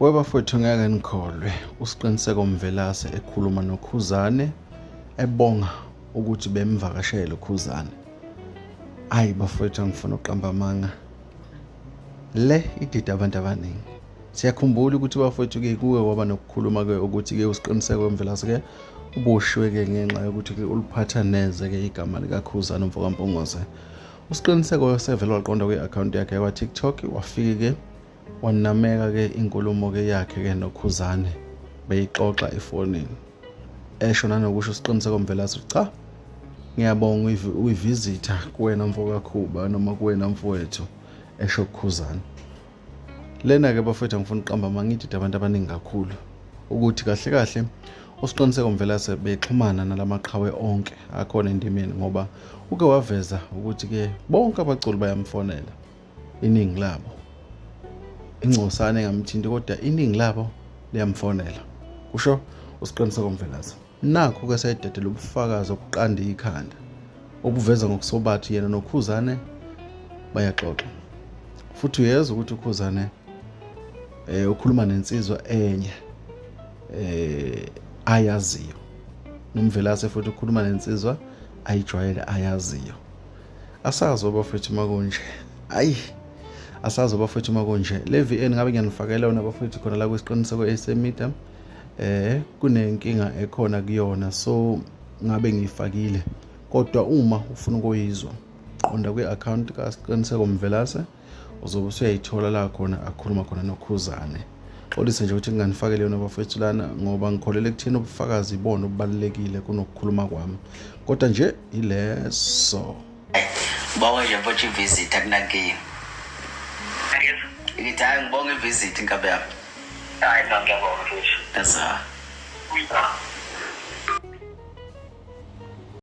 Webafowethu ngeke nikholwe uSiqiniseko Mvelase ekhuluma noKhuzane ebonga ukuthi bemvakashele uKhuzane. Hayi bafowethu ngifuna uqamba amanga. Le idida abantu abaningi. Siyakhumbula ukuthi bafowethu ke kuwe kwaba nokukhuluma ke ukuthi ke uSiqiniseko Mvelase ke uboshiwe ke ngenxa yokuthi ke uliphatha neze ke igama lika Khuzane uMfokaMpungose. uSiqiniseko sevela waqonda kwi-account yakhe ya TikTok wafike ke wanameka ke inkulumo ke yakhe ke noKhuzane beyixoxa efonini. Esho nanokusho uSiqiniseko Mvelase cha ngiyabonga uyivisitha kuwena Mfokakhuba noma kuwena mfowethu esho Khuzane. Lena ke bafowethu ngifuna uqamba mangidida abantu abaningi kakhulu ukuthi kahle kahle uSiqiniseko Mvelase bexhumana nalamaqhawe onke akhona endimeni ngoba uke waveza ukuthi ke bonke abaculi bayamfonela iningi labo. Ingcosane engamthinti kodwa iningi labo liyamfonela. Kusho uSiqiniseko Mvelase. Nakho ke sayidedela ubufakazi obuqanda ikhanda obuveza ngokusobathi yena noKhuzane bayaxoxa. Futhi uyezwa ukuthi uKhuzane ukhuluma nensizwa enye ayaziyo. Nomvelase futhi ukhuluma nensizwa ayijwayele ayaziyo. Asazi abafethu makunje. Ayi asazi abafethu makunje. Le VN ngabe ngiyanifakela yona abafethu khona la kweSiqiniseko eSemida. Kunenkinga ekhona kuyona so ngabe ngiyifakile. Kodwa uma ufuna ukuyizwa qonda kwi-account kaSiqiniseko Mvelase uzobe usuyayithola la khona akhuluma khona noKhuzane. Xolise nje ukuthi nginganifakele yona abafethu lana ngoba ngikholele ekutheni ubufakazi ibona obubalekile kunokukhuluma kwami. Kodwa nje ileso. Bawa nje mfowethu ivisit akunankinga. Ngithi hayi ngibonga ivisit inkabe yami. Hayi ngiyabonga mfowethu. Esa.